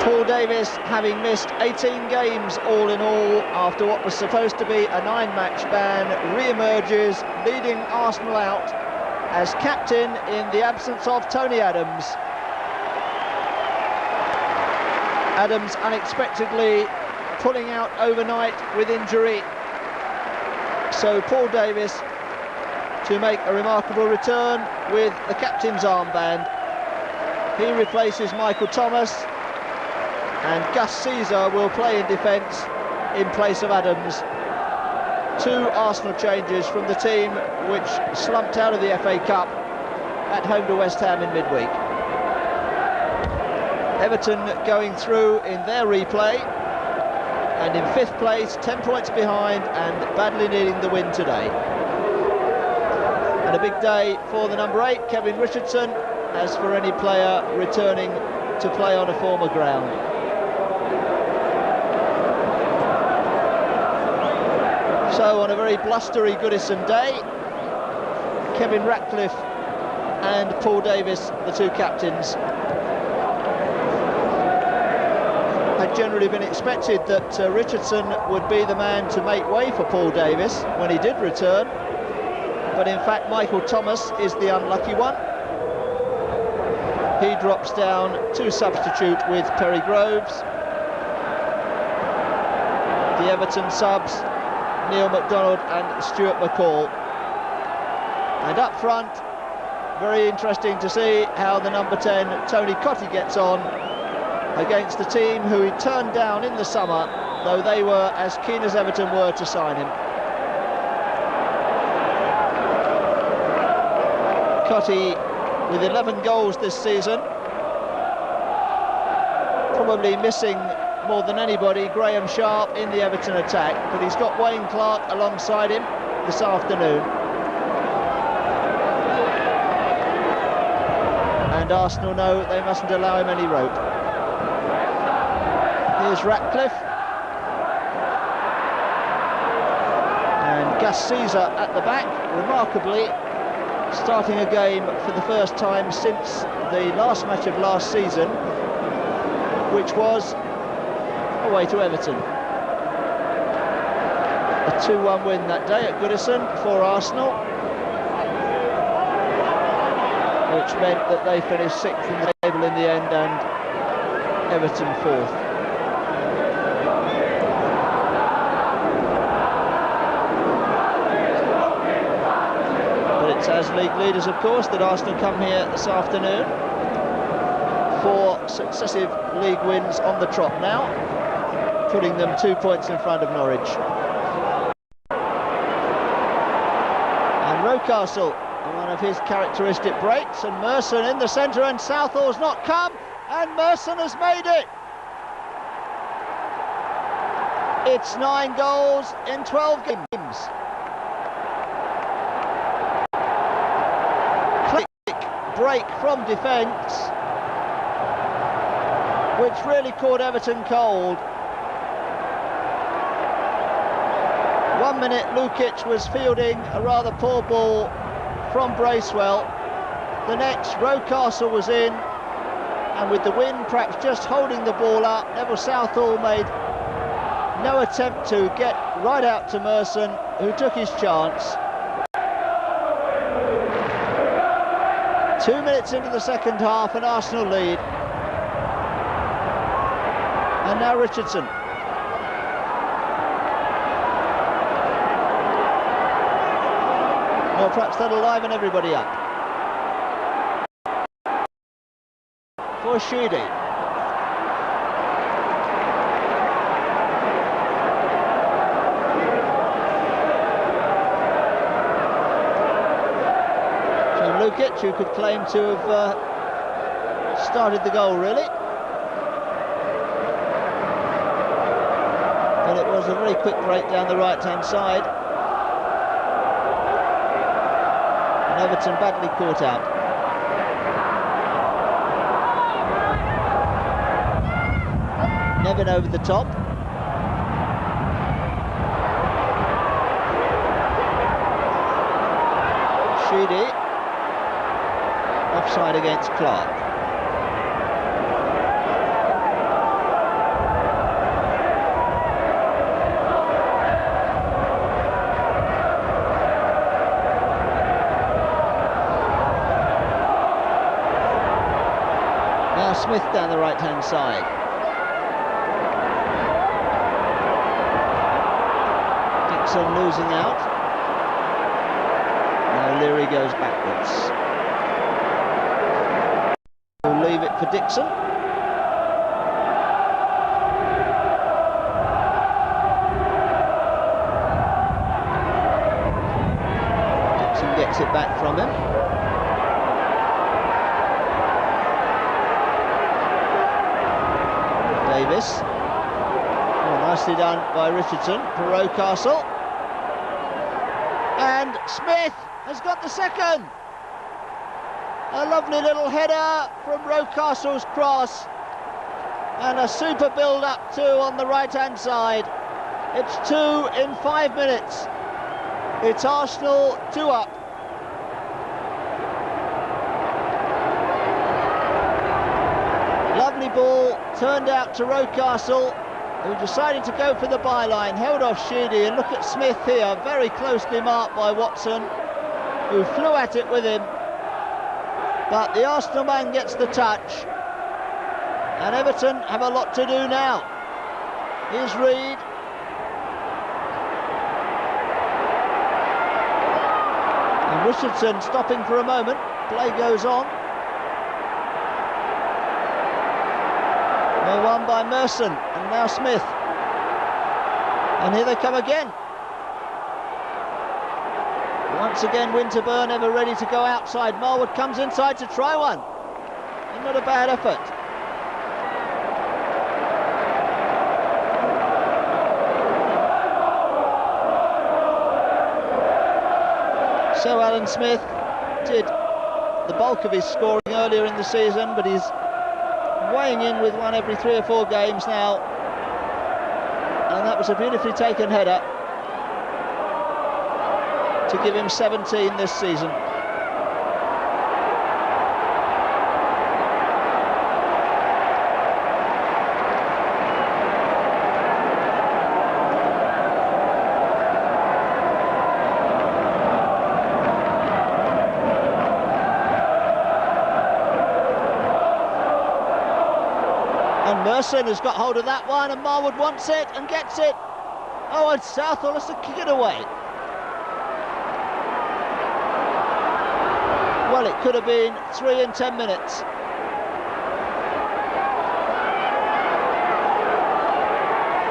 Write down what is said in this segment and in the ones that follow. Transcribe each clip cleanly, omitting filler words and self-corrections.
Paul Davis, having missed 18 games all in all after what was supposed to be a 9-match ban, re-emerges, leading Arsenal out as captain in the absence of Tony Adams. Adams unexpectedly pulling out overnight with injury, so Paul Davis to make a remarkable return with the captain's armband. He replaces Michael Thomas, and Gus Caesar will play in defence in place of Adams. Two Arsenal changes from the team which slumped out of the FA Cup at home to West Ham in midweek. Everton going through in their replay and in 5th place, 10 points behind and badly needing the win today. And a big day for the number 8, Kevin Richardson, as for any player returning to play on a former ground. So on a very blustery Goodison day, Kevin Ratcliffe and Paul Davis, the two captains. Had generally been expected that Richardson would be the man to make way for Paul Davis when he did return, but in fact Michael Thomas is the unlucky one. He drops down to substitute with Perry Groves. The Everton subs, Neil MacDonald and Stuart McCall. And up front, very interesting to see how the number 10, Tony Cottee, gets on against the team who he turned down in the summer, though they were as keen as Everton were to sign him. Cottee with 11 goals this season, probably missing more than anybody Graham Sharp in the Everton attack, but he's got Wayne Clark alongside him this afternoon. And Arsenal know they mustn't allow him any rope. Here's Ratcliffe. And Gus Caesar at the back, remarkably starting a game for the first time since the last match of last season, which was away to Everton. A 2-1 win that day at Goodison for Arsenal, which meant that they finished 6th in the table in the end and Everton 4th. But it's as league leaders, of course, that Arsenal come here this afternoon. 4 successive league wins on the trot now, putting them 2 points in front of Norwich. And Rocastle, one of his characteristic breaks, and Merson in the centre, and Southall's not come, and Merson has made it. It's 9 goals in 12 games. Click break from defence, which really caught Everton cold. 1 minute Lukic was fielding a rather poor ball from Bracewell. The next, Rocastle was in, and with the wind perhaps just holding the ball up, Neville Southall made no attempt to get right out to Merson, who took his chance. 2 minutes into the second half, an Arsenal lead. And now Richardson. Well, perhaps that'll liven everybody up. For Sheedy. So Lukic, who could claim to have started the goal, really. But it was a very quick break down the right-hand side. And Everton badly caught out. Nevin over the top. Sheedy. Offside against Clark. Smith down the right-hand side. Dixon losing out. Now Leary goes backwards. We'll leave it for Dixon. Dixon gets it back from him. Davis. Oh, nicely done by Richardson for Rocastle. And Smith has got the second. A lovely little header from Rocastle's cross. And a super build-up too on the right-hand side. It's 2 in 5 minutes. It's Arsenal 2 up. Lovely ball, turned out to Rocastle, who decided to go for the byline, held off Sheedy, and look at Smith here, very closely marked by Watson, who flew at it with him. But the Arsenal man gets the touch, and Everton have a lot to do now. Here's Reid. And Richardson stopping for a moment, play goes on. Well won by Merson, and now Smith. And here they come again. Once again Winterburn ever ready to go outside. Marwood comes inside to try one. And not a bad effort. So Alan Smith did the bulk of his scoring earlier in the season, but he's weighing in with one every 3 or 4 games now, and that was a beautifully taken header to give him 17 this season. And Merson has got hold of that one, and Marwood wants it and gets it. Oh, and Southall has to kick it away. Well, it could have been 3 in 10 minutes.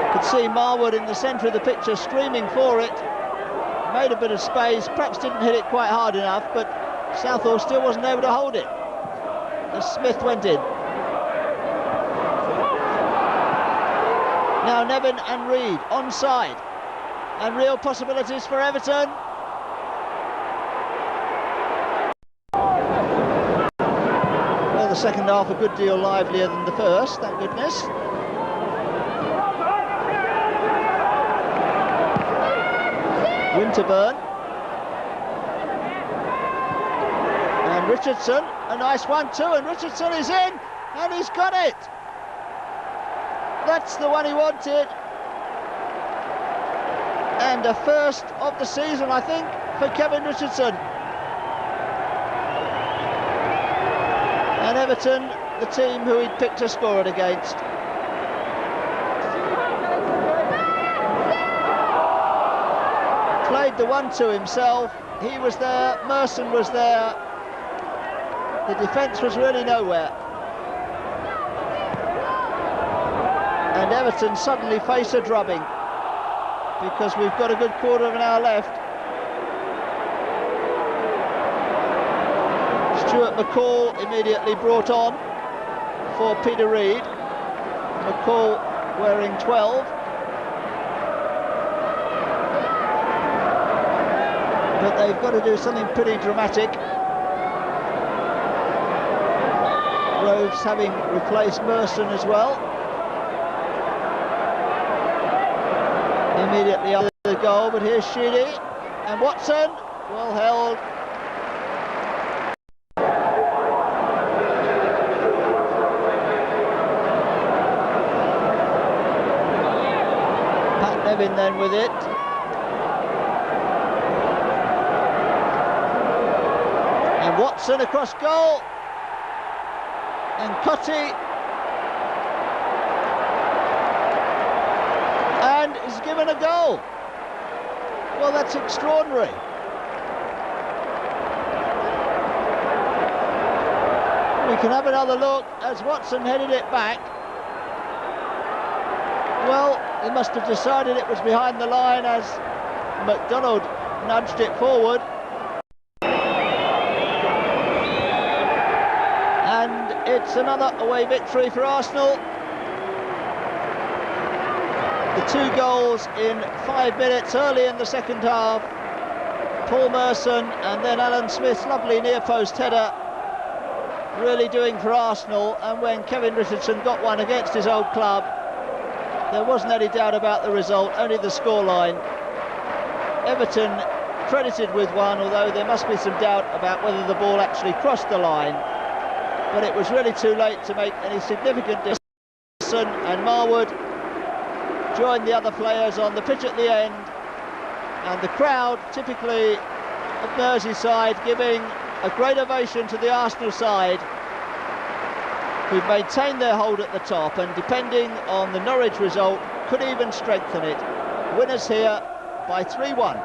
You could see Marwood in the centre of the picture screaming for it. Made a bit of space, perhaps didn't hit it quite hard enough, but Southall still wasn't able to hold it as Smith went in. Now Nevin and Reid onside, and real possibilities for Everton. Well, the second half a good deal livelier than the first, thank goodness. Winterburn. And Richardson, a nice one too, and Richardson is in, and he's got it. That's the one he wanted. And a first of the season, I think, for Kevin Richardson. And Everton, the team who he'd picked to score it against. Played the 1-2 himself. He was there, Merson was there. The defence was really nowhere. And Everton suddenly face a drubbing, because we've got a good quarter of an hour left. Stuart McCall immediately brought on for Peter Reid. McCall wearing 12. But they've got to do something pretty dramatic. Groves having replaced Merson as well. Immediately after the goal, but here's Sheedy and Watson, well held. Pat Nevin then with it. And Watson across goal. and Cutty, and is given a goal. Well, that's extraordinary. We can have another look as Watson headed it back. Well, he must have decided it was behind the line as McDonald nudged it forward. And it's another away victory for Arsenal. The 2 goals in 5 minutes early in the second half. Paul Merson and then Alan Smith's lovely near-post header really doing for Arsenal. And when Kevin Richardson got one against his old club, there wasn't any doubt about the result, only the scoreline. Everton credited with one, although there must be some doubt about whether the ball actually crossed the line. But it was really too late to make any significant difference. And Marwood joined the other players on the pitch at the end, and the crowd, typically of Merseyside, giving a great ovation to the Arsenal side, who've maintained their hold at the top, and depending on the Norwich result, could even strengthen it. Winners here by 3-1.